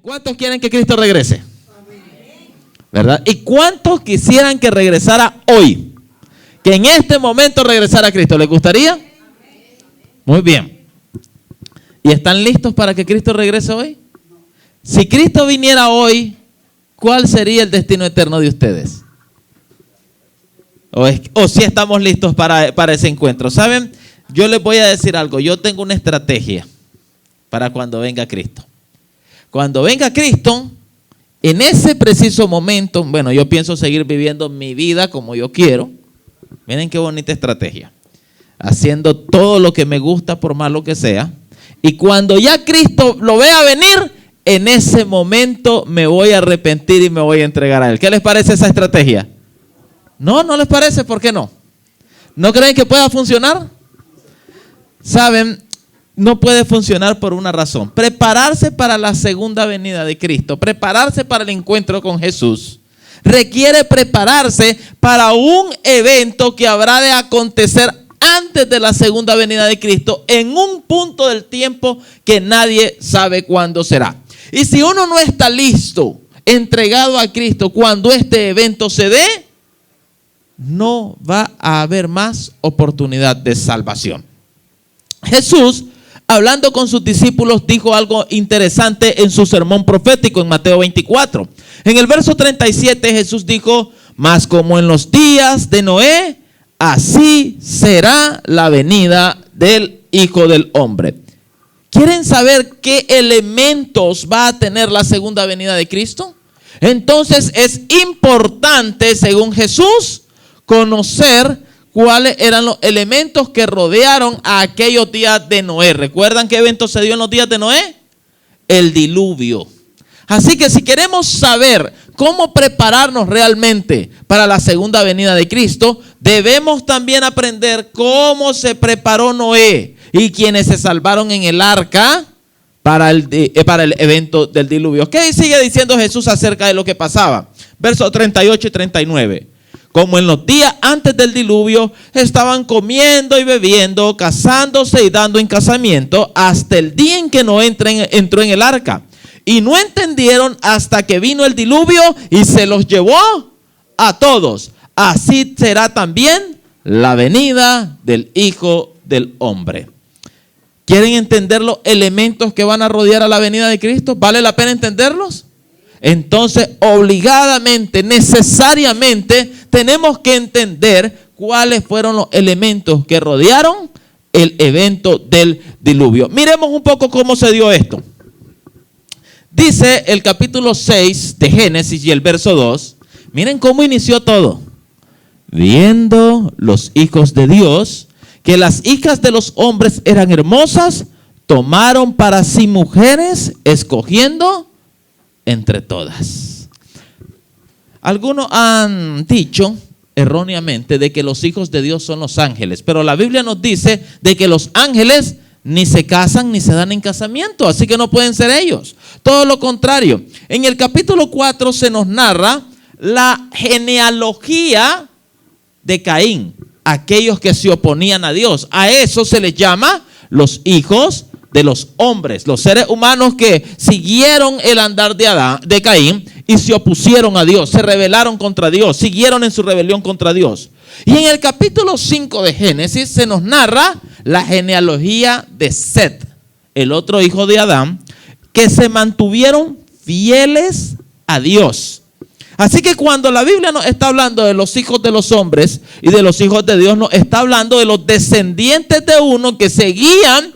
¿Cuántos quieren que Cristo regrese? ¿Verdad? ¿Y cuántos quisieran que regresara hoy? Que en este momento regresara Cristo. ¿Les gustaría? Muy bien. ¿Y están listos para que Cristo regrese hoy? Si Cristo viniera hoy, ¿cuál sería el destino eterno de ustedes? O si estamos listos para ese encuentro. ¿Saben? Yo les voy a decir algo. Yo tengo una estrategia para cuando venga Cristo. Cuando venga Cristo, en ese preciso momento, bueno, yo pienso seguir viviendo mi vida como yo quiero. Miren qué bonita estrategia. Haciendo todo lo que me gusta por malo que sea. Y cuando ya Cristo lo vea venir, en ese momento me voy a arrepentir y me voy a entregar a Él. ¿Qué les parece esa estrategia? No, no les parece. ¿Por qué no? ¿No creen que pueda funcionar? Saben, no puede funcionar por una razón. Prepararse para la segunda venida de Cristo, prepararse para el encuentro con Jesús, requiere prepararse para un evento que habrá de acontecer antes de la segunda venida de Cristo, en un punto del tiempo que nadie sabe cuándo será. Y si uno no está listo, entregado a Cristo cuando este evento se dé, no va a haber más oportunidad de salvación. Jesús, hablando con sus discípulos, dijo algo interesante en su sermón profético en Mateo 24. En el verso 37 Jesús dijo: mas como en los días de Noé, así será la venida del Hijo del Hombre. ¿Quieren saber qué elementos va a tener la segunda venida de Cristo? Entonces es importante, según Jesús, conocer cuáles eran los elementos que rodearon a aquellos días de Noé. ¿Recuerdan qué evento se dio en los días de Noé? El diluvio. Así que si queremos saber cómo prepararnos realmente para la segunda venida de Cristo, debemos también aprender cómo se preparó Noé y quienes se salvaron en el arca para el evento del diluvio. ¿Qué sigue diciendo Jesús acerca de lo que pasaba? Versos 38 y 39. Como en los días antes del diluvio, estaban comiendo y bebiendo, casándose y dando en casamiento, hasta el día en que Noé entró en el arca. Y no entendieron hasta que vino el diluvio y se los llevó a todos. Así será también la venida del Hijo del Hombre. ¿Quieren entender los elementos que van a rodear a la venida de Cristo? ¿Vale la pena entenderlos? Entonces, obligadamente, necesariamente, tenemos que entender cuáles fueron los elementos que rodearon el evento del diluvio. Miremos un poco cómo se dio esto. Dice el capítulo 6 de Génesis y el verso 2. Miren cómo inició todo. Viendo los hijos de Dios que las hijas de los hombres eran hermosas, tomaron para sí mujeres, escogiendo entre todas. Algunos han dicho erróneamente de que los hijos de Dios son los ángeles, pero la Biblia nos dice de que los ángeles ni se casan ni se dan en casamiento, así que no pueden ser ellos. Todo lo contrario. En el capítulo 4 se nos narra la genealogía de Caín, aquellos que se oponían a Dios. A eso se les llama los hijos de los hombres, los seres humanos que siguieron el andar de Caín y se opusieron a Dios, se rebelaron contra Dios, siguieron en su rebelión contra Dios. Y en el capítulo 5 de Génesis se nos narra la genealogía de Set, el otro hijo de Adán, que se mantuvieron fieles a Dios. Así que cuando la Biblia nos está hablando de los hijos de los hombres y de los hijos de Dios, nos está hablando de los descendientes de uno que seguían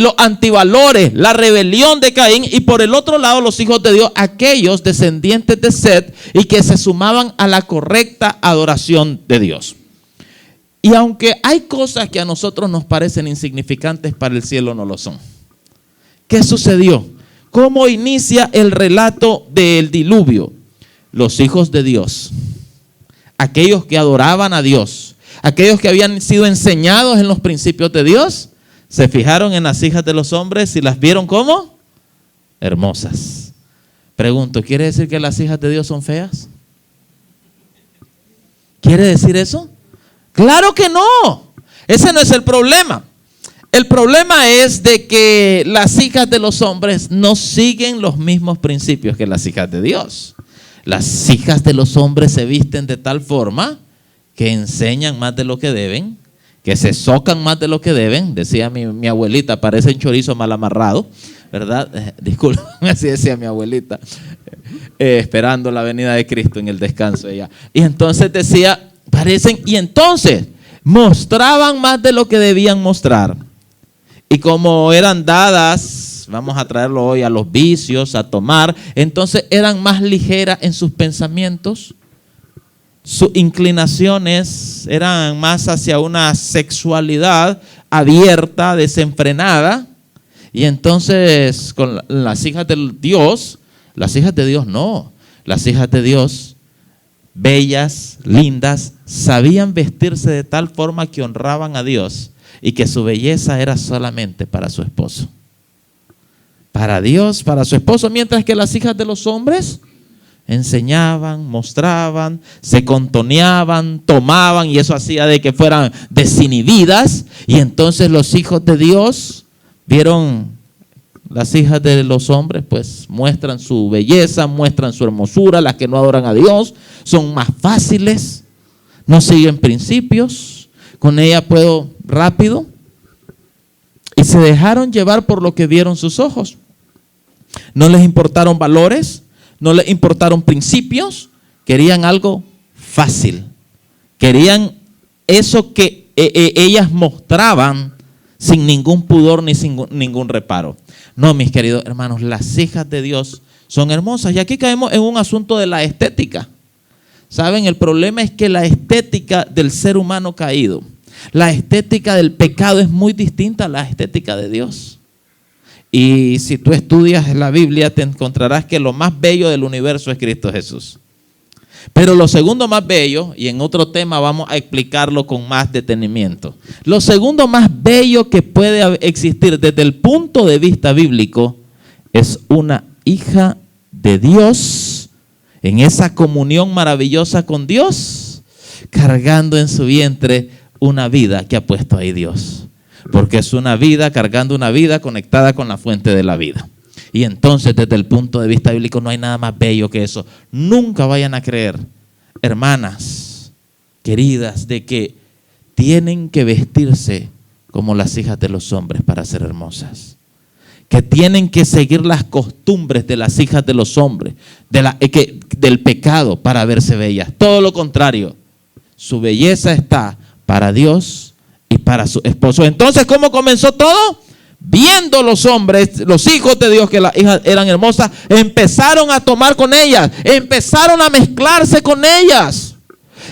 los antivalores, la rebelión de Caín, y por el otro lado los hijos de Dios, aquellos descendientes de Set y que se sumaban a la correcta adoración de Dios. Y aunque hay cosas que a nosotros nos parecen insignificantes, para el cielo no lo son. ¿Qué sucedió? ¿Cómo inicia el relato del diluvio? Los hijos de Dios, aquellos que adoraban a Dios, aquellos que habían sido enseñados en los principios de Dios, se fijaron en las hijas de los hombres y las vieron como hermosas. Pregunto, ¿quiere decir que las hijas de Dios son feas? ¿Quiere decir eso? Claro que no. Ese no es el problema. El problema es de que las hijas de los hombres no siguen los mismos principios que las hijas de Dios. Las hijas de los hombres se visten de tal forma que enseñan más de lo que deben, que se socan más de lo que deben. Decía mi abuelita, parece un chorizo mal amarrado, ¿verdad? Disculpen, así decía mi abuelita, esperando la venida de Cristo en el descanso ella. Y entonces decía, y entonces mostraban más de lo que debían mostrar. Y como eran dadas, vamos a traerlo hoy, a los vicios, a tomar, entonces eran más ligeras en sus pensamientos. Sus inclinaciones eran más hacia una sexualidad abierta, desenfrenada. Y entonces con las hijas de Dios no. Las hijas de Dios, bellas, lindas, sabían vestirse de tal forma que honraban a Dios y que su belleza era solamente para su esposo. Para Dios, para su esposo, mientras que las hijas de los hombres enseñaban, mostraban, se contoneaban, tomaban, y eso hacía de que fueran desinhibidas. Y entonces los hijos de Dios vieron, las hijas de los hombres pues muestran su belleza, muestran su hermosura. Las que no adoran a Dios son más fáciles, no siguen principios, con ella puedo rápido. Y se dejaron llevar por lo que vieron sus ojos. No les importaron valores, no les importaron principios, querían algo fácil. Querían eso que ellas mostraban sin ningún pudor ni sin ningún reparo. No, mis queridos hermanos, las hijas de Dios son hermosas. Y aquí caemos en un asunto de la estética. ¿Saben? El problema es que la estética del ser humano caído, la estética del pecado es muy distinta a la estética de Dios. Y si tú estudias la Biblia, te encontrarás que lo más bello del universo es Cristo Jesús. Pero lo segundo más bello, y en otro tema vamos a explicarlo con más detenimiento, lo segundo más bello que puede existir desde el punto de vista bíblico es una hija de Dios en esa comunión maravillosa con Dios, cargando en su vientre una vida que ha puesto ahí Dios. Porque es una vida, cargando una vida conectada con la fuente de la vida. Y entonces desde el punto de vista bíblico no hay nada más bello que eso. Nunca vayan a creer, hermanas queridas, de que tienen que vestirse como las hijas de los hombres para ser hermosas. Que tienen que seguir las costumbres de las hijas de los hombres, del pecado para verse bellas. Todo lo contrario, su belleza está para Dios y para su esposo. Entonces, ¿cómo comenzó todo? Viendo los hombres, los hijos de Dios, que las hijas eran hermosas, empezaron a tomar con ellas, empezaron a mezclarse con ellas.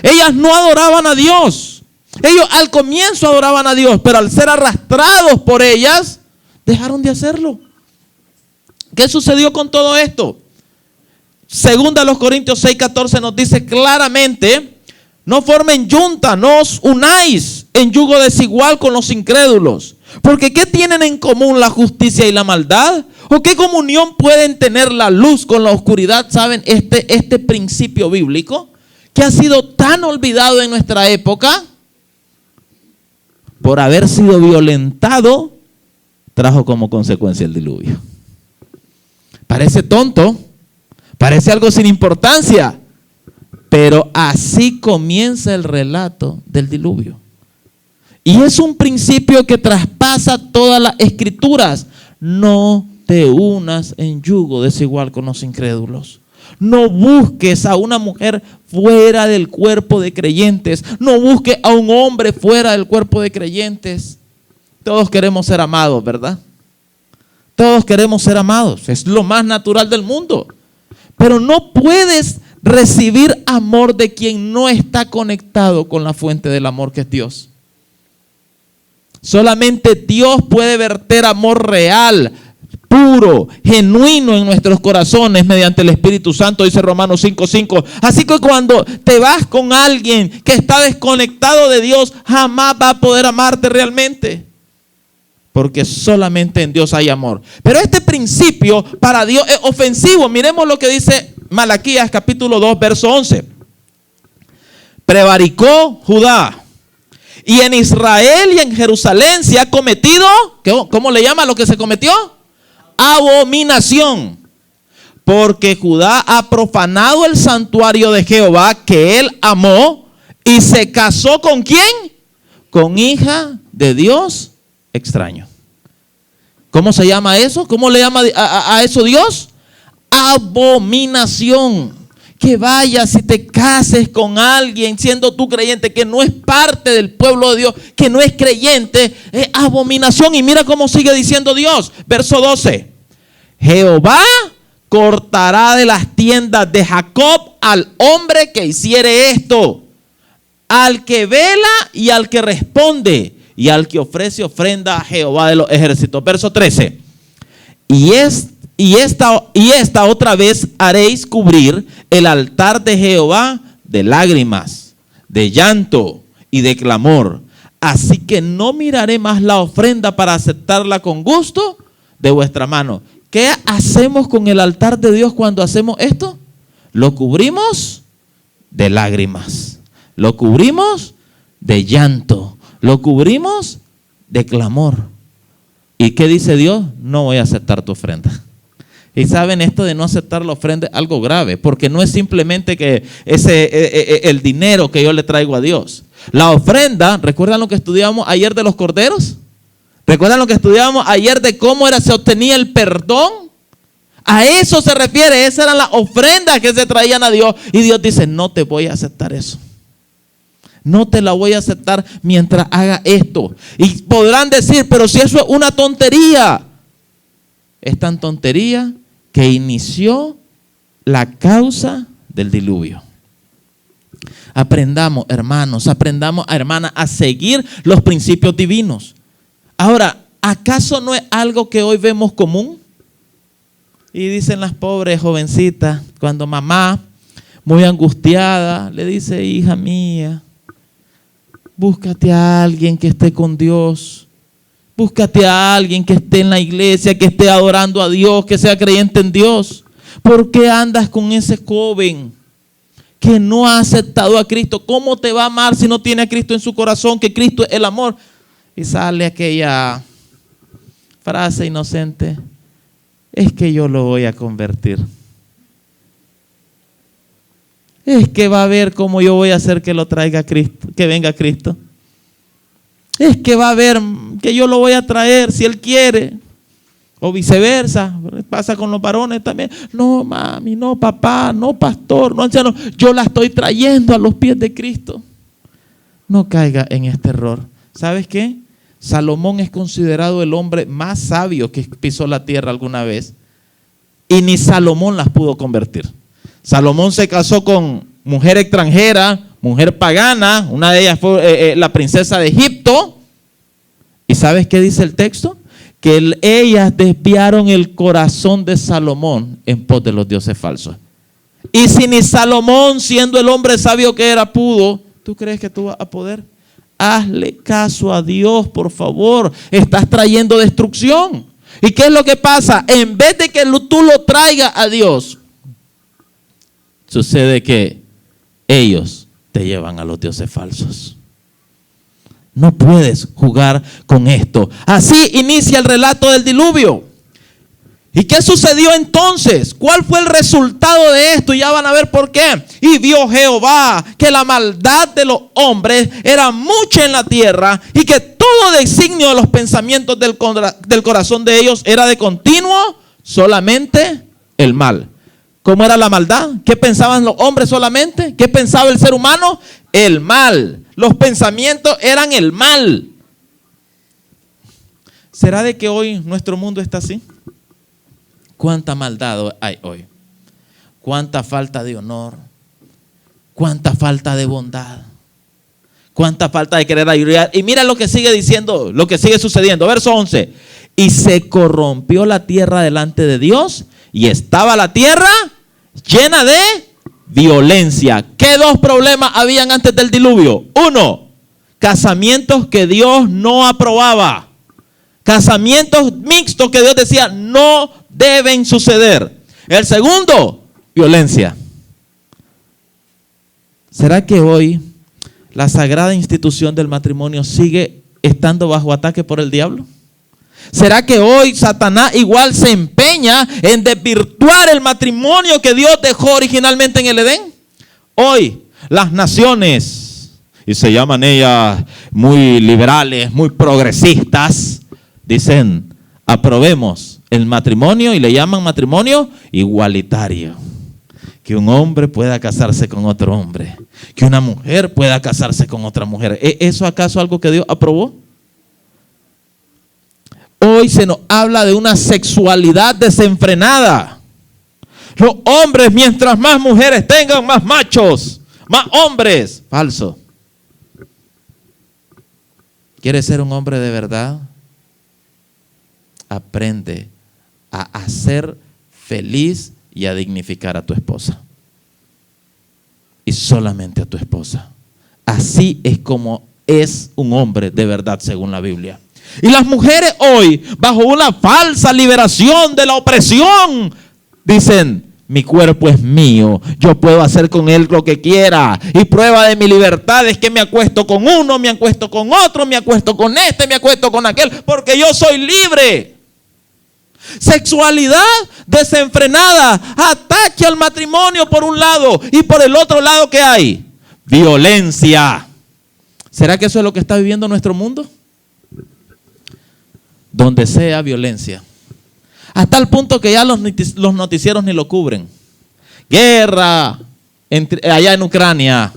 Ellas no adoraban a Dios. Ellos al comienzo adoraban a Dios, pero al ser arrastrados por ellas, dejaron de hacerlo. ¿Qué sucedió con todo esto? Segunda a los Corintios 6:14 nos dice claramente: no formen yunta, no os unáis en yugo desigual con los incrédulos. Porque ¿qué tienen en común la justicia y la maldad? ¿O qué comunión pueden tener la luz con la oscuridad? ¿Saben? Este principio bíblico que ha sido tan olvidado en nuestra época por haber sido violentado, trajo como consecuencia el diluvio. Parece tonto, parece algo sin importancia, pero así comienza el relato del diluvio. Y es un principio que traspasa todas las escrituras. No te unas en yugo desigual con los incrédulos. No busques a una mujer fuera del cuerpo de creyentes. No busques a un hombre fuera del cuerpo de creyentes. Todos queremos ser amados, ¿verdad? Todos queremos ser amados. Es lo más natural del mundo. Pero no puedes recibir amor de quien no está conectado con la fuente del amor que es Dios. Solamente Dios puede verter amor real, puro, genuino en nuestros corazones mediante el Espíritu Santo, dice Romanos 5:5. Así que cuando te vas con alguien que está desconectado de Dios, jamás va a poder amarte realmente. Porque solamente en Dios hay amor. Pero este principio para Dios es ofensivo. Miremos lo que dice Malaquías capítulo 2, verso 11. Prevaricó Judá Y en Israel y en Jerusalén se ha cometido, ¿cómo le llama lo que se cometió? Abominación. Porque Judá ha profanado el santuario de Jehová que él amó y se casó ¿con quién? Con hija de Dios extraño. ¿Cómo se llama eso? ¿Cómo le llama a eso Dios? Abominación. Que vayas y te cases con alguien siendo tú creyente que no es parte del pueblo de Dios, que no es creyente, es abominación. Y mira cómo sigue diciendo Dios, verso 12. Jehová cortará de las tiendas de Jacob al hombre que hiciere esto, al que vela y al que responde, y al que ofrece ofrenda a Jehová de los ejércitos. Verso 13. Y esta otra vez haréis cubrir el altar de Jehová de lágrimas, de llanto y de clamor. Así que no miraré más la ofrenda para aceptarla con gusto de vuestra mano. ¿Qué hacemos con el altar de Dios cuando hacemos esto? Lo cubrimos de lágrimas, lo cubrimos de llanto, lo cubrimos de clamor. ¿Y qué dice Dios? No voy a aceptar tu ofrenda. Y saben, esto de no aceptar la ofrenda es algo grave, porque no es simplemente que el dinero que yo le traigo a Dios. La ofrenda, ¿recuerdan lo que estudiamos ayer de los corderos? ¿Recuerdan lo que estudiamos ayer de cómo se obtenía el perdón? A eso se refiere, esas eran las ofrendas que se traían a Dios. Y Dios dice, no te voy a aceptar eso. No te la voy a aceptar mientras haga esto. Y podrán decir, pero si eso es una tontería. Es tan tontería que inició la causa del diluvio. Aprendamos, hermanos, aprendamos, hermanas, a seguir los principios divinos. Ahora, ¿acaso no es algo que hoy vemos común? Y dicen las pobres jovencitas, cuando mamá, muy angustiada, le dice, hija mía, búscate a alguien que esté con Dios. Búscate a alguien que esté en la iglesia, que esté adorando a Dios, que sea creyente en Dios. ¿Por qué andas con ese joven que no ha aceptado a Cristo? ¿Cómo te va a amar si no tiene a Cristo en su corazón? Que Cristo es el amor. Y sale aquella frase inocente. Es que yo lo voy a convertir. Es que va a ver cómo yo voy a hacer que lo traiga Cristo, que venga Cristo. Es que va a ver que yo lo voy a traer si Él quiere. O viceversa. Pasa con los varones también. No, mami, no, papá, no, pastor, no, anciano. Yo la estoy trayendo a los pies de Cristo. No caiga en este error. ¿Sabes qué? Salomón es considerado el hombre más sabio que pisó la tierra alguna vez. Y ni Salomón las pudo convertir. Salomón se casó con mujer extranjera, mujer pagana, una de ellas fue la princesa de Egipto. ¿Y sabes qué dice el texto? Que ellas desviaron el corazón de Salomón en pos de los dioses falsos. Y si ni Salomón, siendo el hombre sabio que era, pudo, ¿tú crees que tú vas a poder? Hazle caso a Dios, por favor. Estás trayendo destrucción. ¿Y qué es lo que pasa? En vez de que tú lo traigas a Dios, sucede que ellos te llevan a los dioses falsos. No puedes jugar con esto. Así inicia el relato del diluvio. ¿Y qué sucedió entonces? ¿Cuál fue el resultado de esto? Y ya van a ver por qué. Y vio Jehová que la maldad de los hombres era mucha en la tierra y que todo designio de los pensamientos del corazón de ellos era de continuo solamente el mal. ¿Cómo era la maldad? ¿Qué pensaban los hombres solamente? ¿Qué pensaba el ser humano? El mal. Los pensamientos eran el mal. ¿Será de que hoy nuestro mundo está así? ¿Cuánta maldad hay hoy? ¿Cuánta falta de honor? ¿Cuánta falta de bondad? ¿Cuánta falta de querer ayudar? Y mira lo que sigue diciendo, lo que sigue sucediendo. Verso 11. Y se corrompió la tierra delante de Dios y estaba la tierra llena de violencia. ¿Qué dos problemas habían antes del diluvio? Uno, casamientos que Dios no aprobaba. Casamientos mixtos que Dios decía no deben suceder. El segundo, violencia. ¿Será que hoy la sagrada institución del matrimonio sigue estando bajo ataque por el diablo? ¿Será que hoy Satanás igual se empeña en desvirtuar el matrimonio que Dios dejó originalmente en el Edén? Hoy las naciones, y se llaman ellas muy liberales, muy progresistas, dicen, aprobemos el matrimonio y le llaman matrimonio igualitario. Que un hombre pueda casarse con otro hombre, que una mujer pueda casarse con otra mujer. ¿Es eso acaso algo que Dios aprobó? Hoy se nos habla de una sexualidad desenfrenada. Los hombres, mientras más mujeres tengan, más machos, más hombres. Falso. ¿Quieres ser un hombre de verdad? Aprende a hacer feliz y a dignificar a tu esposa. Y solamente a tu esposa. Así es como es un hombre de verdad según la Biblia. Y las mujeres hoy, bajo una falsa liberación de la opresión, dicen, mi cuerpo es mío, yo puedo hacer con él lo que quiera. Y prueba de mi libertad es que me acuesto con uno, me acuesto con otro, me acuesto con este, me acuesto con aquel, porque yo soy libre. Sexualidad desenfrenada, ataque al matrimonio por un lado y por el otro lado, ¿qué hay? Violencia. ¿Será que eso es lo que está viviendo nuestro mundo? Donde sea violencia. Hasta el punto que ya los noticieros ni lo cubren. Guerra allá en Ucrania.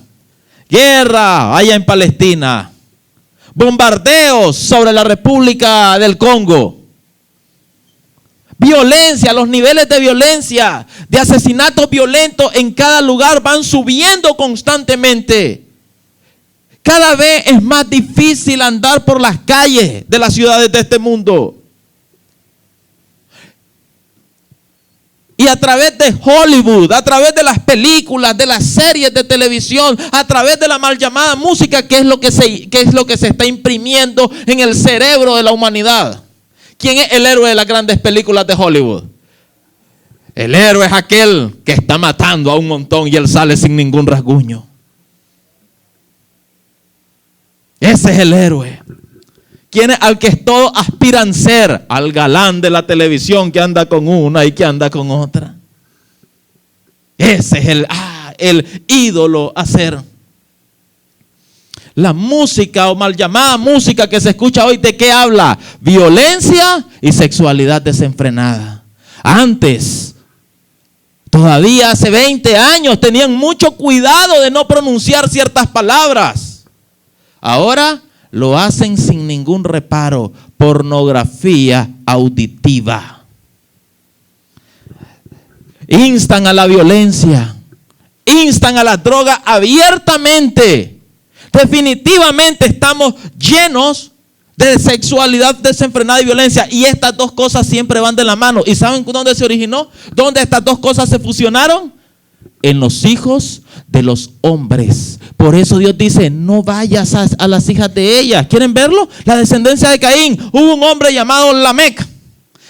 Guerra allá en Palestina. Bombardeos sobre la República del Congo. Violencia, los niveles de violencia, de asesinatos violentos en cada lugar van subiendo constantemente. Cada vez es más difícil andar por las calles de las ciudades de este mundo. Y a través de Hollywood, a través de las películas, de las series de televisión, a través de la mal llamada música, ¿qué es lo que se está imprimiendo en el cerebro de la humanidad? ¿Quién es el héroe de las grandes películas de Hollywood? El héroe es aquel que está matando a un montón y él sale sin ningún rasguño. Ese es el héroe. ¿Quién es al que todos aspiran ser? Al galán de la televisión que anda con una y que anda con otra. Ese es el ídolo a ser. La música o mal llamada música que se escucha hoy, ¿de qué habla? Violencia y sexualidad desenfrenada. Antes, todavía hace 20 años, tenían mucho cuidado de no pronunciar ciertas palabras. Ahora lo hacen sin ningún reparo. Pornografía auditiva. Instan a la violencia. Instan a la droga abiertamente. Definitivamente estamos llenos de sexualidad desenfrenada y violencia. Y estas dos cosas siempre van de la mano. ¿Y saben dónde se originó? ¿Dónde estas dos cosas se fusionaron? En los hijos de los hombres. Por eso Dios dice, no vayas a las hijas de ellas. ¿Quieren verlo? La descendencia de Caín. Hubo un hombre llamado Lamec.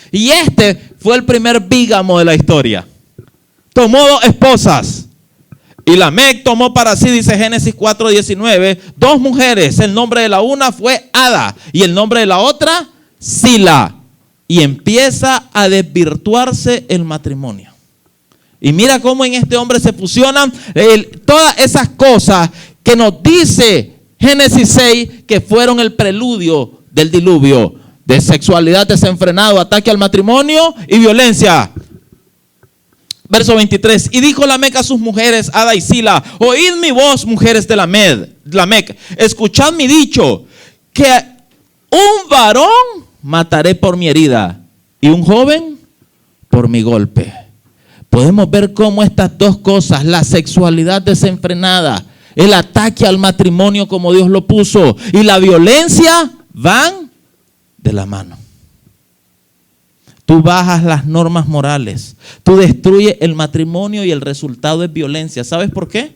Y este fue el primer bígamo de la historia. Tomó 2 esposas. Y Lamec tomó para sí, dice Génesis 4:19, 2 mujeres. El nombre de la una fue Ada y el nombre de la otra, Sila. Y empieza a desvirtuarse el matrimonio. Y mira cómo en este hombre se fusionan todas esas cosas que nos dice Génesis 6 que fueron el preludio del diluvio. De sexualidad desenfrenado, ataque al matrimonio y violencia. Verso 23, y dijo Lamec a sus mujeres, Ada y Sila, oíd mi voz, mujeres de Lamec, escuchad mi dicho, que un varón mataré por mi herida, y un joven por mi golpe. Podemos ver cómo estas dos cosas, la sexualidad desenfrenada, el ataque al matrimonio como Dios lo puso, y la violencia, van de la mano. Tú bajas las normas morales, tú destruyes el matrimonio y el resultado es violencia. ¿Sabes por qué?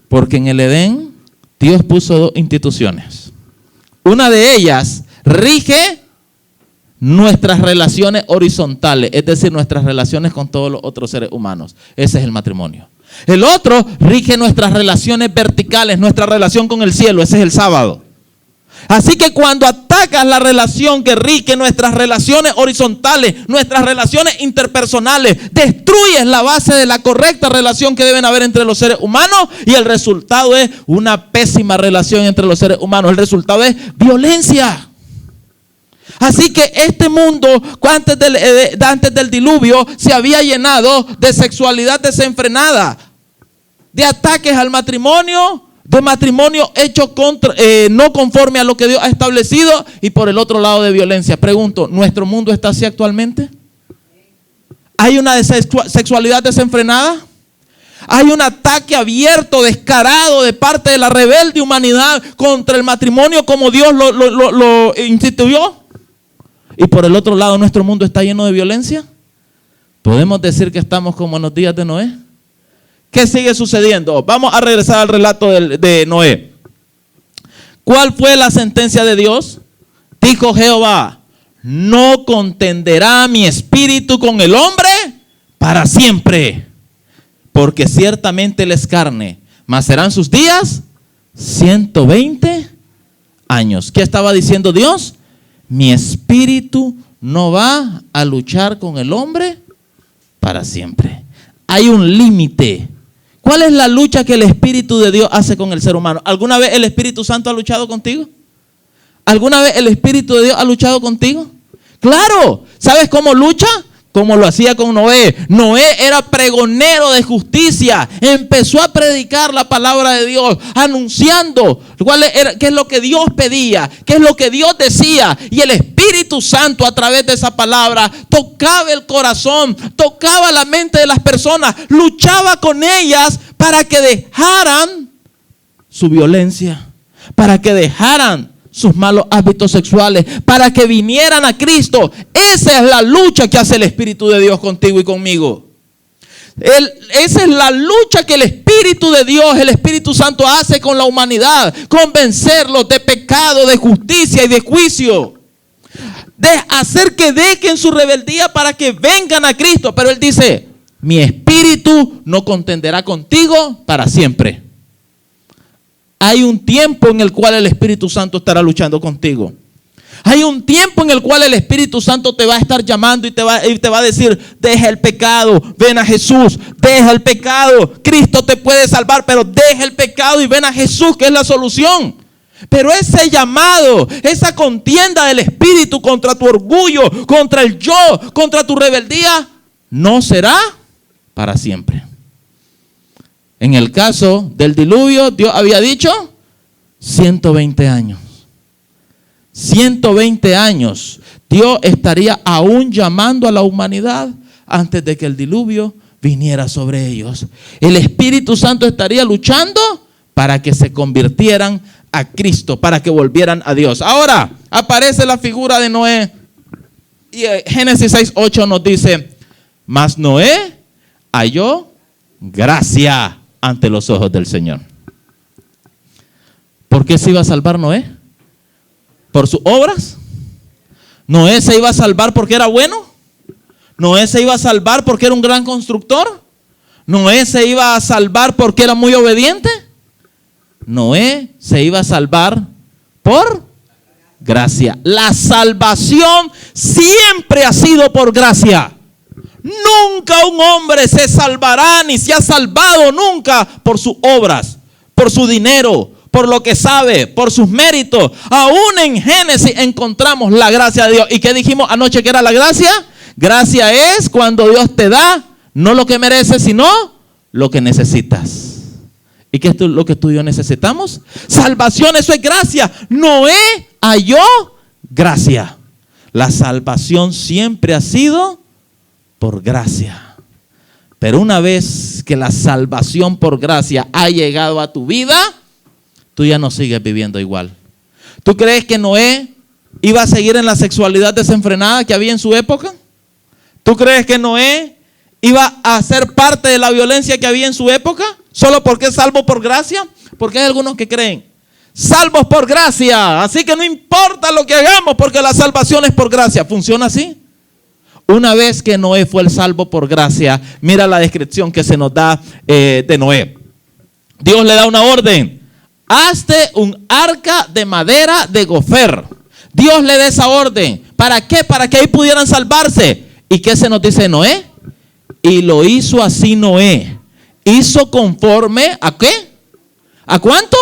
Porque en el Edén Dios puso 2 instituciones. Una de ellas rige nuestras relaciones horizontales, es decir, nuestras relaciones con todos los otros seres humanos. Ese es el matrimonio. El otro rige nuestras relaciones verticales, nuestra relación con el cielo. Ese es el sábado. Así que cuando atacas la relación que rige nuestras relaciones horizontales, nuestras relaciones interpersonales, destruyes la base de la correcta relación que deben haber entre los seres humanos, y el resultado es una pésima relación entre los seres humanos. El resultado es violencia. Así que este mundo, antes del diluvio, se había llenado de sexualidad desenfrenada, de ataques al matrimonio, de matrimonio hecho no conforme a lo que Dios ha establecido, y por el otro lado de violencia. Pregunto, ¿nuestro mundo está así actualmente? ¿Hay una sexualidad desenfrenada? ¿Hay un ataque abierto, descarado de parte de la rebelde humanidad contra el matrimonio como Dios lo instituyó? Y por el otro lado, ¿nuestro mundo está lleno de violencia? ¿Podemos decir que estamos como en los días de Noé? ¿Qué sigue sucediendo? Vamos a regresar al relato de Noé. ¿Cuál fue la sentencia de Dios? Dijo Jehová: no contenderá mi espíritu con el hombre para siempre, porque ciertamente él es carne, mas serán sus días 120 años. ¿Qué estaba diciendo Dios? Mi espíritu no va a luchar con el hombre para siempre. Hay un límite. ¿Cuál es la lucha que el Espíritu de Dios hace con el ser humano? ¿Alguna vez el Espíritu Santo ha luchado contigo? ¿Alguna vez el Espíritu de Dios ha luchado contigo? ¡Claro! ¿Sabes cómo lucha? Como lo hacía con Noé. Noé era pregonero de justicia. Empezó a predicar la palabra de Dios, anunciando qué es lo que Dios pedía, qué es lo que Dios decía. Y el Espíritu Santo, a través de esa palabra, tocaba el corazón, tocaba la mente de las personas, luchaba con ellas para que dejaran su violencia, para que dejaran sus malos hábitos sexuales, para que vinieran a Cristo. Esa es la lucha que hace el Espíritu de Dios contigo y conmigo. Esa es la lucha que el Espíritu de Dios, el Espíritu Santo, hace con la humanidad. Convencerlos de pecado, de justicia y de juicio. De hacer que dejen su rebeldía para que vengan a Cristo. Pero Él dice: mi Espíritu no contenderá contigo para siempre. Hay un tiempo en el cual el Espíritu Santo estará luchando contigo. Hay un tiempo en el cual el Espíritu Santo te va a estar llamando y te va a decir: deja el pecado, ven a Jesús, deja el pecado. Cristo te puede salvar, pero deja el pecado y ven a Jesús, que es la solución. Pero ese llamado, esa contienda del Espíritu contra tu orgullo, contra el yo, contra tu rebeldía, no será para siempre. En el caso del diluvio, Dios había dicho 120 años. 120 años. Dios estaría aún llamando a la humanidad antes de que el diluvio viniera sobre ellos. El Espíritu Santo estaría luchando para que se convirtieran a Cristo, para que volvieran a Dios. Ahora aparece la figura de Noé. Y Génesis 6:8 nos dice: mas Noé halló gracia ante los ojos del Señor. ¿Por qué se iba a salvar Noé? ¿Por sus obras? ¿Noé se iba a salvar porque era bueno? ¿Noé se iba a salvar porque era un gran constructor? ¿Noé se iba a salvar porque era muy obediente? Noé se iba a salvar por gracia. La salvación siempre ha sido por gracia. Nunca un hombre se salvará ni se ha salvado nunca por sus obras, por su dinero, por lo que sabe, por sus méritos. Aún en Génesis encontramos la gracia de Dios. ¿Y qué dijimos anoche que era la gracia? Gracia es cuando Dios te da no lo que mereces, sino lo que necesitas. ¿Y qué es lo que tú y yo necesitamos? Salvación, eso es gracia. Noé halló gracia. La salvación siempre ha sido por gracia. Pero una vez que la salvación por gracia ha llegado a tu vida, tú ya no sigues viviendo igual. ¿Tú crees que Noé iba a seguir en la sexualidad desenfrenada que había en su época? ¿Tú crees que Noé iba a ser parte de la violencia que había en su época solo porque es salvo por gracia? Porque hay algunos que creen: salvos por gracia, así que no importa lo que hagamos porque la salvación es por gracia. ¿Funciona así? Una vez que Noé fue el salvo por gracia, mira la descripción que se nos da de Noé. Dios le da una orden. Hazte un arca de madera de gofer. Dios le da esa orden. ¿Para qué? Para que ahí pudieran salvarse. ¿Y qué se nos dice Noé? Y lo hizo así Noé. Hizo conforme ¿a qué? ¿A cuánto?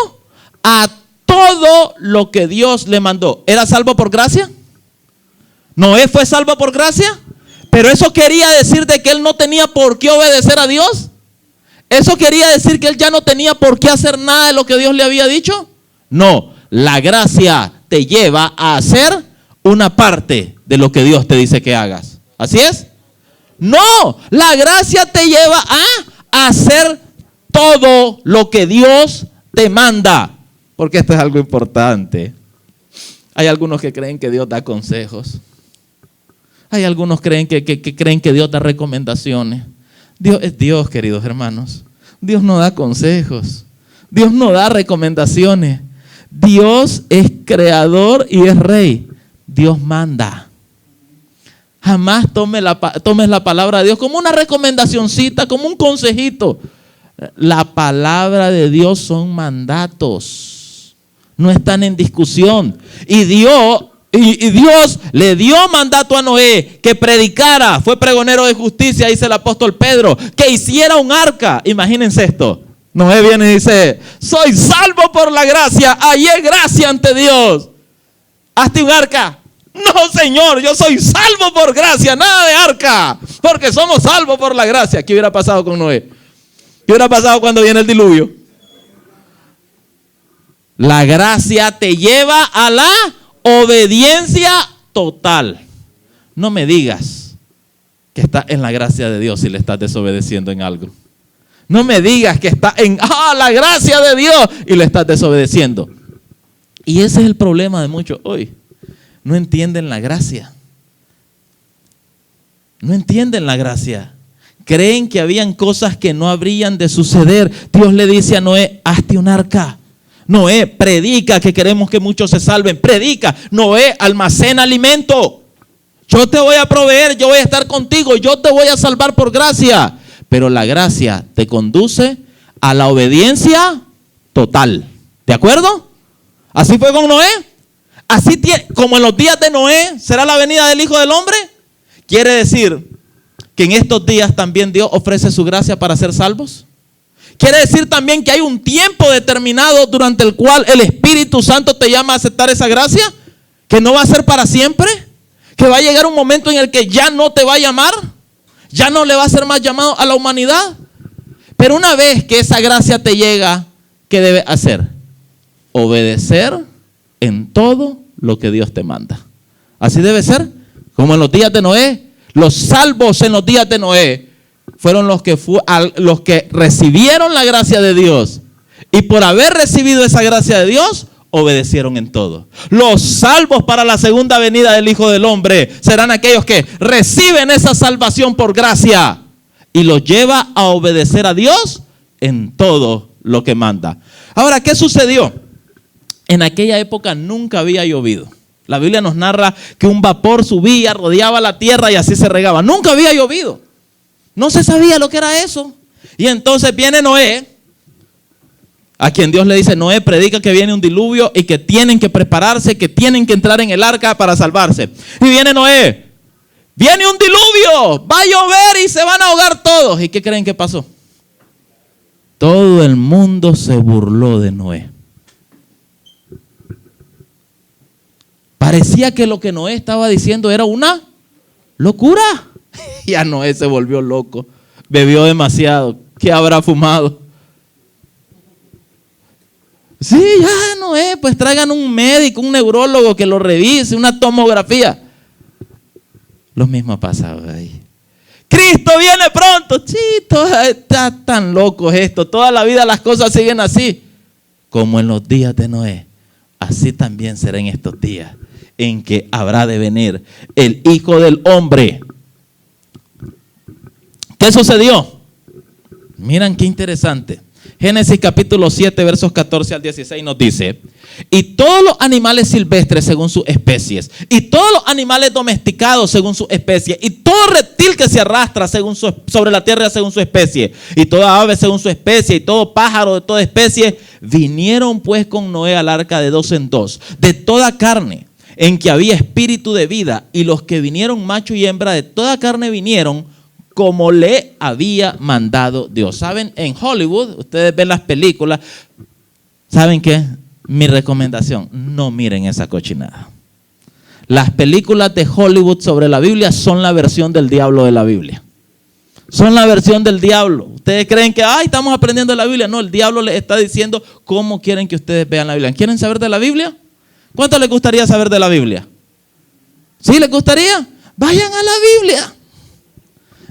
A todo lo que Dios le mandó. ¿Era salvo por gracia? ¿Noé fue salvo por gracia? Pero eso quería decir de que él no tenía por qué obedecer a Dios. ¿Eso quería decir que él ya no tenía por qué hacer nada de lo que Dios le había dicho? No, la gracia te lleva a hacer una parte de lo que Dios te dice que hagas. ¿Así es? No, la gracia te lleva a hacer todo lo que Dios te manda. Porque esto es algo importante. Hay algunos que creen que Dios da consejos. Hay algunos que creen que Dios da recomendaciones. Dios es Dios, queridos hermanos. Dios no da consejos. Dios no da recomendaciones. Dios es creador y es rey. Dios manda. Jamás tomes la palabra de Dios como una recomendacioncita, como un consejito. La palabra de Dios son mandatos. No están en discusión. Y Dios le dio mandato a Noé que predicara, fue pregonero de justicia, dice el apóstol Pedro, que hiciera un arca. Imagínense esto. Noé viene y dice: soy salvo por la gracia, hallé gracia ante Dios. Hazte un arca. No, Señor, yo soy salvo por gracia, nada de arca, porque somos salvos por la gracia. ¿Qué hubiera pasado con Noé? ¿Qué hubiera pasado cuando viene el diluvio? La gracia te lleva a la obediencia total. No me digas que estás en la gracia de Dios si le estás desobedeciendo en algo. No me digas que estás en la gracia de Dios y le estás desobedeciendo. Y ese es el problema de muchos hoy. No entienden la gracia. No entienden la gracia. Creen que habían cosas que no habrían de suceder. Dios le dice a Noé: hazte un arca. Noé, predica que queremos que muchos se salven. Predica. Noé, almacena alimento. Yo te voy a proveer, yo voy a estar contigo, yo te voy a salvar por gracia. Pero la gracia te conduce a la obediencia total. ¿De acuerdo? Así fue con Noé. Así como en los días de Noé será la venida del Hijo del Hombre. Quiere decir que en estos días también Dios ofrece su gracia para ser salvos. Quiere decir también que hay un tiempo determinado durante el cual el Espíritu Santo te llama a aceptar esa gracia, que no va a ser para siempre, que va a llegar un momento en el que ya no te va a llamar, ya no le va a hacer más llamado a la humanidad. Pero una vez que esa gracia te llega, ¿qué debes hacer? Obedecer en todo lo que Dios te manda. Así debe ser, como en los días de Noé. Los salvos en los días de Noé fueron los que recibieron la gracia de Dios. Y por haber recibido esa gracia de Dios, obedecieron en todo. Los salvos para la segunda venida del Hijo del Hombre serán aquellos que reciben esa salvación por gracia y los lleva a obedecer a Dios en todo lo que manda. Ahora, ¿qué sucedió? En aquella época nunca había llovido. La Biblia nos narra que un vapor subía, rodeaba la tierra y así se regaba. Nunca había llovido. No se sabía lo que era eso. Y entonces viene Noé, a quien Dios le dice: Noé, predica que viene un diluvio y que tienen que prepararse, que tienen que entrar en el arca para salvarse. Y viene Noé: viene un diluvio, va a llover y se van a ahogar todos. ¿Y qué creen que pasó? Todo el mundo se burló de Noé. Parecía que lo que Noé estaba diciendo era una locura. Y a Noé se volvió loco. Bebió demasiado. ¿Qué habrá fumado? Sí, ya Noé, pues traigan un médico, un neurólogo que lo revise, una tomografía. Lo mismo ha pasado ahí. Cristo viene pronto. Sí, está tan loco esto. Toda la vida las cosas siguen así. Como en los días de Noé, así también será en estos días, en que habrá de venir el Hijo del Hombre. ¿Qué sucedió? Miren qué interesante. Génesis capítulo 7, versos 14 al 16 nos dice: y todos los animales silvestres según sus especies, y todos los animales domesticados según sus especies, y todo reptil que se arrastra sobre la tierra según su especie, y toda ave según su especie, y todo pájaro de toda especie, vinieron pues con Noé al arca de 2 en 2, de toda carne en que había espíritu de vida, y los que vinieron macho y hembra de toda carne vinieron como le había mandado Dios. ¿Saben? En Hollywood, ustedes ven las películas. ¿Saben qué? Mi recomendación: no miren esa cochinada. Las películas de Hollywood sobre la Biblia son la versión del diablo de la Biblia. Son la versión del diablo. Ustedes creen que, ay, estamos aprendiendo la Biblia. No, el diablo les está diciendo cómo quieren que ustedes vean la Biblia. ¿Quieren saber de la Biblia? ¿Cuánto les gustaría saber de la Biblia? ¿Sí les gustaría? Vayan a la Biblia.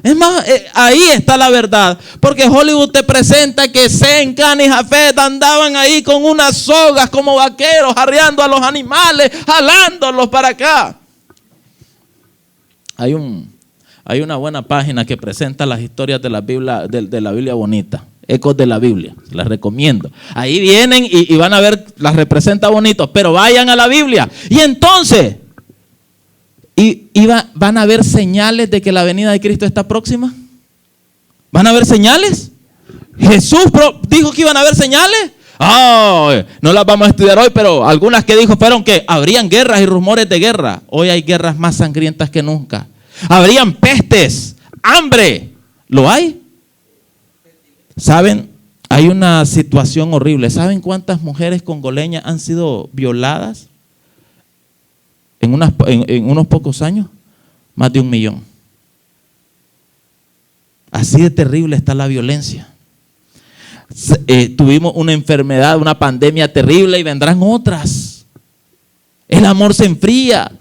Es más, ahí está la verdad. Porque Hollywood te presenta que Sem, Can y Jafet andaban ahí con unas sogas como vaqueros, arreando a los animales, jalándolos para acá. Hay una buena página que presenta las historias de la Biblia bonita. Ecos de la Biblia, las recomiendo. Ahí vienen y van a ver, las representa bonito, pero vayan a la Biblia. Y entonces, ¿van a haber señales de que la venida de Cristo está próxima? ¿Van a haber señales? Jesús dijo que iban a haber señales. No las vamos a estudiar hoy, pero algunas que dijo fueron que habrían guerras y rumores de guerra. Hoy hay guerras más sangrientas que nunca. Habrían pestes, hambre. ¿Lo hay? ¿Saben? Hay una situación horrible. ¿Saben cuántas mujeres congoleñas han sido violadas en unos pocos años? Más de 1 millón. Así de terrible está la violencia. Tuvimos una enfermedad, una pandemia terrible, y vendrán otras. El amor se enfría.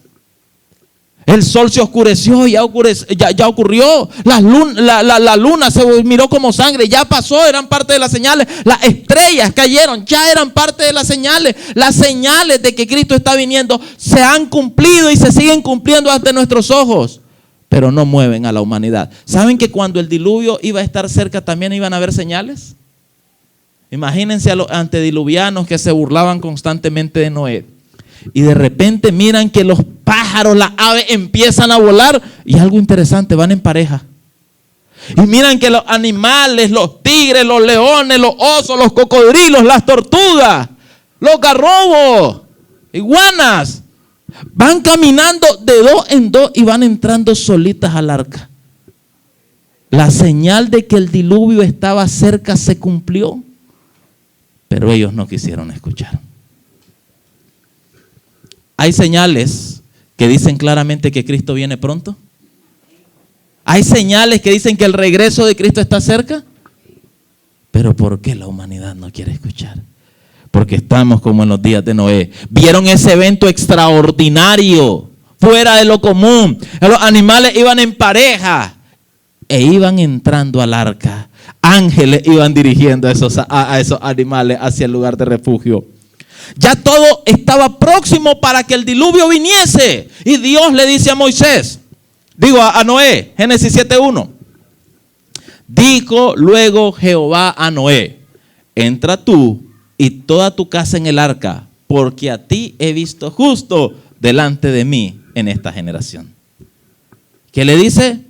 El sol se oscureció, ya ocurrió. La luna se miró como sangre, ya pasó, eran parte de las señales. Las estrellas cayeron, ya eran parte de las señales. Las señales de que Cristo está viniendo se han cumplido y se siguen cumpliendo ante nuestros ojos, pero no mueven a la humanidad. ¿Saben que cuando el diluvio iba a estar cerca también iban a haber señales? Imagínense a los antediluvianos que se burlaban constantemente de Noé. Y de repente miran que los pájaros, las aves empiezan a volar. Y algo interesante, van en pareja. Y miran que los animales, los tigres, los leones, los osos, los cocodrilos, las tortugas, los garrobos, iguanas, van caminando de 2 en 2 y van entrando solitas al arca. La señal de que el diluvio estaba cerca se cumplió, pero ellos no quisieron escuchar. ¿Hay señales que dicen claramente que Cristo viene pronto? ¿Hay señales que dicen que el regreso de Cristo está cerca? Pero ¿por qué la humanidad no quiere escuchar? Porque estamos como en los días de Noé. Vieron ese evento extraordinario, fuera de lo común. Los animales iban en pareja e iban entrando al arca. Ángeles iban dirigiendo a esos animales hacia el lugar de refugio. Ya todo estaba próximo para que el diluvio viniese. Y Dios le dice a Moisés, a Noé, Génesis 7:1. Dijo luego Jehová a Noé: entra tú y toda tu casa en el arca, porque a ti he visto justo delante de mí en esta generación. ¿Qué le dice?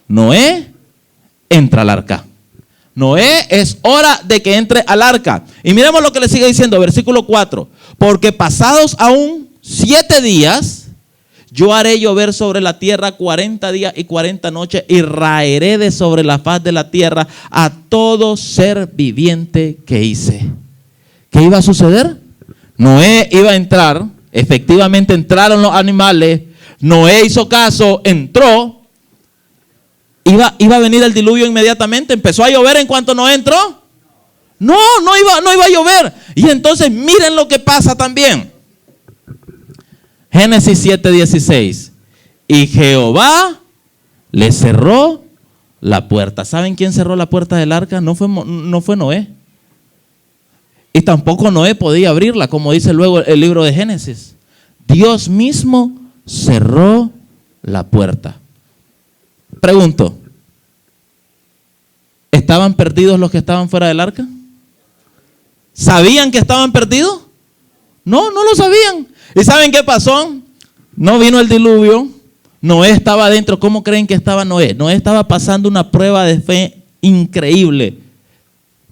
Noé, entra al arca. Noé, es hora de que entre al arca. Y miremos lo que le sigue diciendo, versículo 4. Porque pasados aún 7 días, yo haré llover sobre la tierra 40 días y 40 noches, y raeré de sobre la faz de la tierra a todo ser viviente que hice. ¿Qué iba a suceder? Noé iba a entrar, efectivamente entraron los animales, Noé hizo caso, entró. ¿Iba a venir el diluvio inmediatamente? ¿Empezó a llover en cuanto Noé entró? No iba a llover. Y entonces miren lo que pasa también. Génesis 7:16. Y Jehová le cerró la puerta. ¿Saben quién cerró la puerta del arca? No fue Noé. Y tampoco Noé podía abrirla, como dice luego el libro de Génesis. Dios mismo cerró la puerta. Pregunto, ¿estaban perdidos los que estaban fuera del arca? ¿Sabían que estaban perdidos? No, no lo sabían. ¿Y saben qué pasó? No vino el diluvio. Noé estaba adentro. ¿Cómo creen que estaba Noé? Noé estaba pasando una prueba de fe increíble.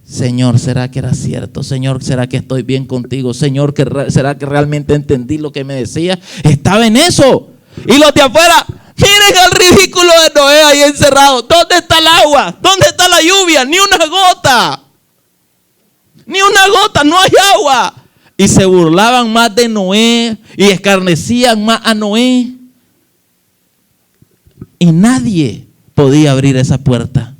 Señor, ¿será que era cierto? Señor, ¿será que estoy bien contigo? Señor, ¿será que realmente entendí lo que me decía? Estaba en eso. Y los de afuera, miren el ridículo de Noé ahí encerrado. ¿Dónde está el agua? ¿Dónde está la lluvia? Ni una gota. Ni una gota, no hay agua. Y se burlaban más de Noé y escarnecían más a Noé. Y nadie podía abrir esa puerta.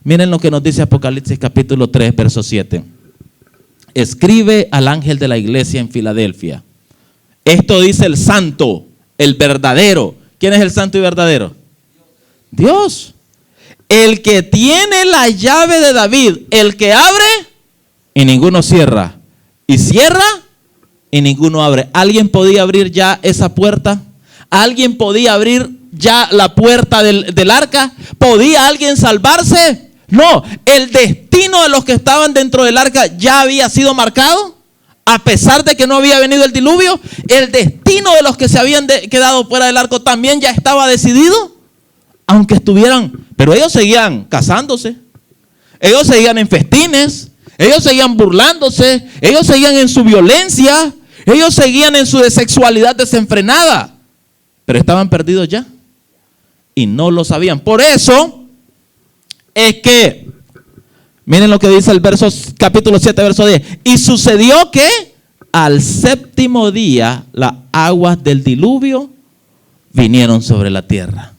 Miren lo que nos dice Apocalipsis capítulo 3, verso 7. Escribe al ángel de la iglesia en Filadelfia. Esto dice el santo, el verdadero. ¿Quién es el santo y verdadero? Dios. El que tiene la llave de David, el que abre y ninguno cierra, y cierra y ninguno abre. ¿Alguien podía abrir ya esa puerta? ¿Alguien podía abrir ya la puerta del arca? ¿Podía alguien salvarse? No, el destino de los que estaban dentro del arca ya había sido marcado. A pesar de que no había venido el diluvio, el destino de los que se habían quedado fuera del arca también ya estaba decidido. Aunque estuvieran, pero ellos seguían casándose, ellos seguían en festines, ellos seguían burlándose, ellos seguían en su violencia, ellos seguían en su sexualidad desenfrenada, pero estaban perdidos ya y no lo sabían. Por eso es que, miren lo que dice el capítulo 7, verso 10. Y sucedió que al séptimo día las aguas del diluvio vinieron sobre la tierra.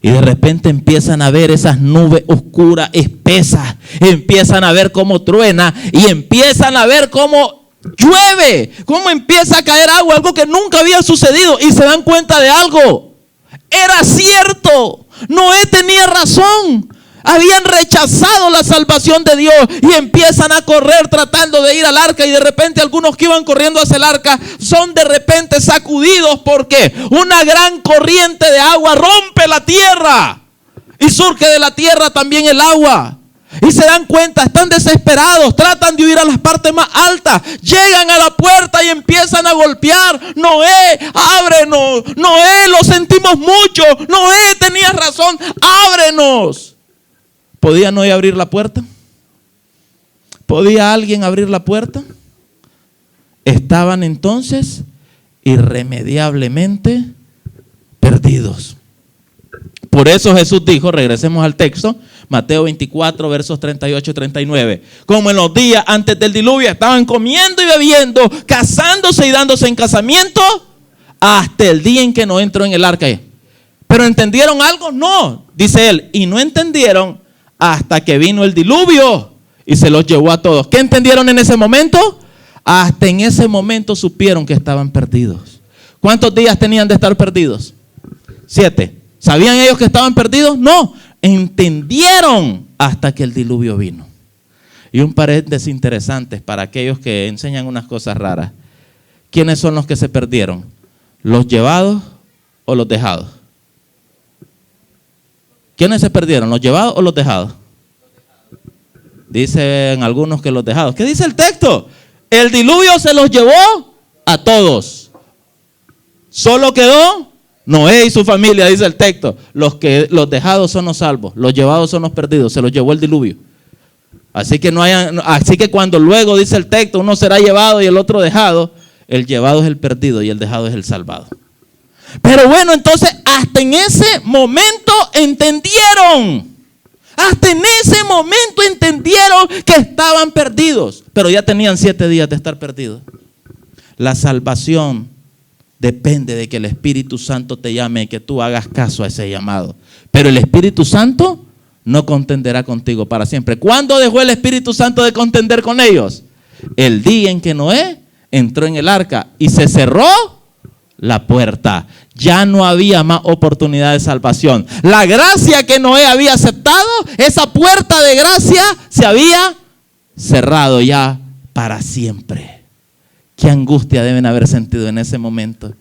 Y de repente empiezan a ver esas nubes oscuras, espesas. Empiezan a ver cómo truena y empiezan a ver cómo llueve. Cómo empieza a caer agua, algo que nunca había sucedido. Y se dan cuenta de algo. Era cierto. Noé tenía razón. Habían rechazado la salvación de Dios y empiezan a correr tratando de ir al arca, y de repente algunos que iban corriendo hacia el arca son de repente sacudidos porque una gran corriente de agua rompe la tierra y surge de la tierra también el agua. Y se dan cuenta, están desesperados, tratan de huir a las partes más altas, llegan a la puerta y empiezan a golpear. Noé, ábrenos. Noé, lo sentimos mucho. Noé, tenías razón, ábrenos. ¿Podía Noé abrir la puerta? ¿Podía alguien abrir la puerta? Estaban entonces irremediablemente perdidos. Por eso Jesús dijo, regresemos al texto, Mateo 24, versos 38 y 39. Como en los días antes del diluvio estaban comiendo y bebiendo, casándose y dándose en casamiento, hasta el día en que no entró en el arca. ¿Pero entendieron algo? No, dice él, y no entendieron hasta que vino el diluvio y se los llevó a todos. ¿Qué entendieron en ese momento? Hasta en ese momento supieron que estaban perdidos. ¿Cuántos días tenían de estar perdidos? 7. ¿Sabían ellos que estaban perdidos? No, entendieron hasta que el diluvio vino. Y un paréntesis interesante para aquellos que enseñan unas cosas raras. ¿Quiénes son los que se perdieron? ¿Los llevados o los dejados? ¿Quiénes se perdieron? ¿Los llevados o los dejados? Dicen algunos que los dejados. ¿Qué dice el texto? El diluvio se los llevó a todos. Solo quedó Noé y su familia, dice el texto. Los dejados son los salvos, los llevados son los perdidos. Se los llevó el diluvio. Así que cuando luego dice el texto, uno será llevado y el otro dejado, el llevado es el perdido y el dejado es el salvado. Pero bueno, entonces hasta en ese momento entendieron. Hasta en ese momento entendieron que estaban perdidos. Pero ya tenían 7 días de estar perdidos. La salvación depende de que el Espíritu Santo te llame y que tú hagas caso a ese llamado. Pero el Espíritu Santo no contenderá contigo para siempre. ¿Cuándo dejó el Espíritu Santo de contender con ellos? El día en que Noé entró en el arca y se cerró la puerta. Ya no había más oportunidad de salvación. La gracia que Noé había aceptado, esa puerta de gracia se había cerrado ya para siempre. Qué angustia deben haber sentido en ese momento.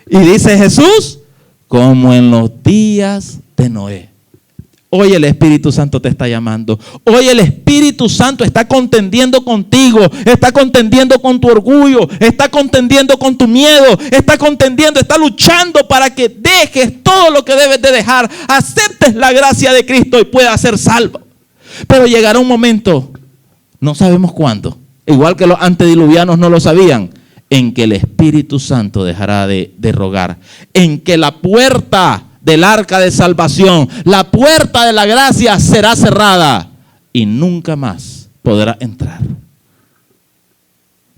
Y dice Jesús, como en los días de Noé. Hoy el Espíritu Santo te está llamando. Hoy el Espíritu Santo está contendiendo contigo, está contendiendo con tu orgullo, está contendiendo con tu miedo, está contendiendo, está luchando para que dejes todo lo que debes de dejar, aceptes la gracia de Cristo y puedas ser salvo. Pero llegará un momento, no sabemos cuándo, igual que los antediluvianos no lo sabían, en que el Espíritu Santo dejará de rogar, en que la puerta del arca de salvación, la puerta de la gracia será cerrada y nunca más podrá entrar.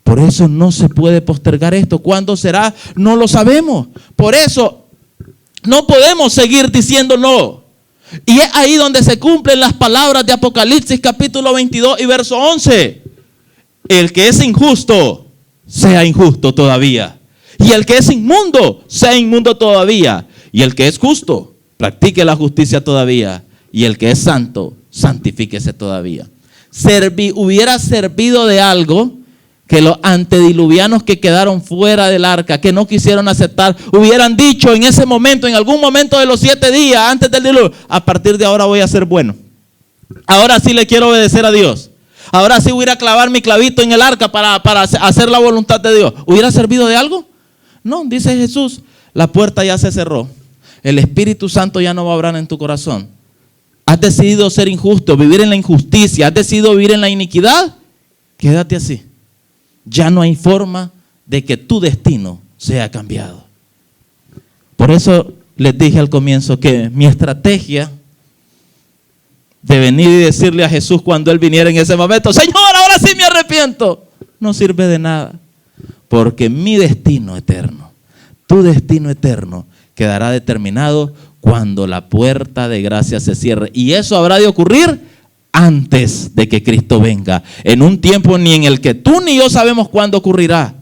Por eso no se puede postergar esto. ¿Cuándo será? No lo sabemos. Por eso no podemos seguir diciéndolo. Y es ahí donde se cumplen las palabras de Apocalipsis capítulo 22 y verso 11. El que es injusto, sea injusto todavía. Y el que es inmundo, sea inmundo todavía. Y el que es justo, practique la justicia todavía. Y el que es santo, santifíquese todavía. Hubiera servido de algo que los antediluvianos que quedaron fuera del arca, que no quisieron aceptar, hubieran dicho en ese momento, en algún momento de los 7 días antes del diluvio: a partir de ahora voy a ser bueno. Ahora sí le quiero obedecer a Dios. Ahora sí voy a ir a clavar mi clavito en el arca para hacer la voluntad de Dios. ¿Hubiera servido de algo? No, dice Jesús, la puerta ya se cerró. El Espíritu Santo ya no va a obrar en tu corazón. Has decidido ser injusto, vivir en la injusticia, has decidido vivir en la iniquidad. Quédate así. Ya no hay forma de que tu destino sea cambiado. Por eso les dije al comienzo que mi estrategia de venir y decirle a Jesús cuando Él viniera en ese momento: Señor, ahora sí me arrepiento, no sirve de nada. Porque mi destino eterno, tu destino eterno, quedará determinado cuando la puerta de gracia se cierre. Y eso habrá de ocurrir antes de que Cristo venga, en un tiempo ni en el que tú ni yo sabemos cuándo ocurrirá.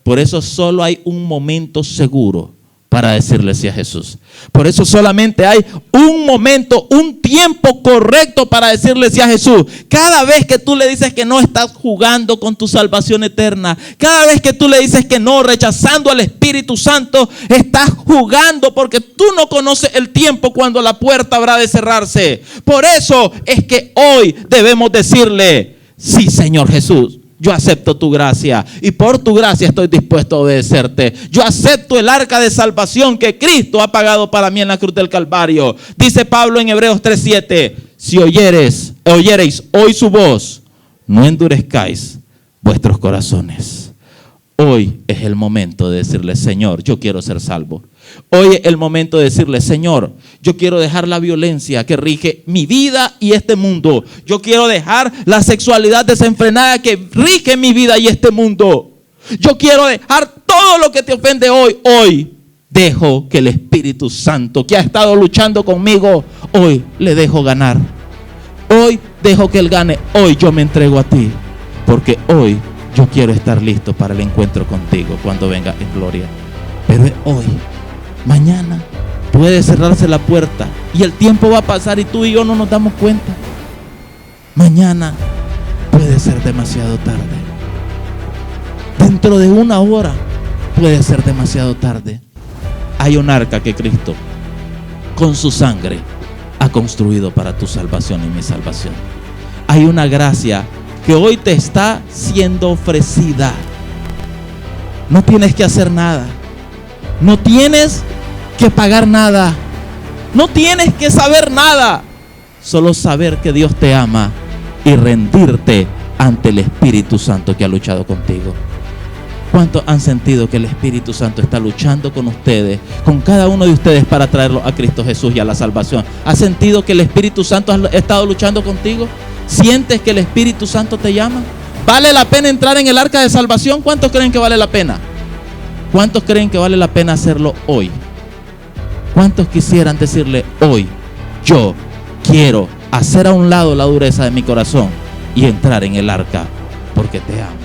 Por eso solo hay un momento seguro para decirle sí a Jesús. Por eso solamente hay un momento, un tiempo correcto para decirle sí a Jesús. Cada vez que tú le dices que no, estás jugando con tu salvación eterna. Cada vez que tú le dices que no, rechazando al Espíritu Santo, estás jugando, porque tú no conoces el tiempo cuando la puerta habrá de cerrarse. Por eso es que hoy debemos decirle: sí, Señor Jesús, yo acepto tu gracia y por tu gracia estoy dispuesto a obedecerte. Yo acepto el arca de salvación que Cristo ha pagado para mí en la cruz del Calvario. Dice Pablo en Hebreos 3:7: si oyereis hoy su voz, no endurezcáis vuestros corazones. Hoy es el momento de decirle: Señor, yo quiero ser salvo. Hoy es el momento de decirle: Señor, yo quiero dejar la violencia que rige mi vida y este mundo. Yo quiero dejar la sexualidad desenfrenada que rige mi vida y este mundo. Yo quiero dejar todo lo que te ofende hoy. Hoy dejo que el Espíritu Santo, que ha estado luchando conmigo, hoy le dejo ganar. Hoy dejo que Él gane. Hoy yo me entrego a ti, porque hoy yo quiero estar listo para el encuentro contigo cuando venga en gloria. Pero es hoy. Mañana puede cerrarse la puerta y el tiempo va a pasar y tú y yo no nos damos cuenta. Mañana puede ser demasiado tarde. Dentro de 1 hora puede ser demasiado tarde. Hay un arca que Cristo con su sangre ha construido para tu salvación y mi salvación. Hay una gracia que hoy te está siendo ofrecida. No tienes que hacer nada. No tienes que pagar nada. No tienes que saber nada. Solo saber que Dios te ama y rendirte ante el Espíritu Santo que ha luchado contigo. ¿Cuántos han sentido que el Espíritu Santo está luchando con ustedes, con cada uno de ustedes, para traerlo a Cristo Jesús y a la salvación? ¿Has sentido que el Espíritu Santo ha estado luchando contigo? ¿Sientes que el Espíritu Santo te llama? ¿Vale la pena entrar en el arca de salvación? ¿Cuántos creen que vale la pena? ¿Cuántos creen que vale la pena hacerlo hoy? ¿Cuántos quisieran decirle hoy: yo quiero hacer a un lado la dureza de mi corazón y entrar en el arca porque te amo?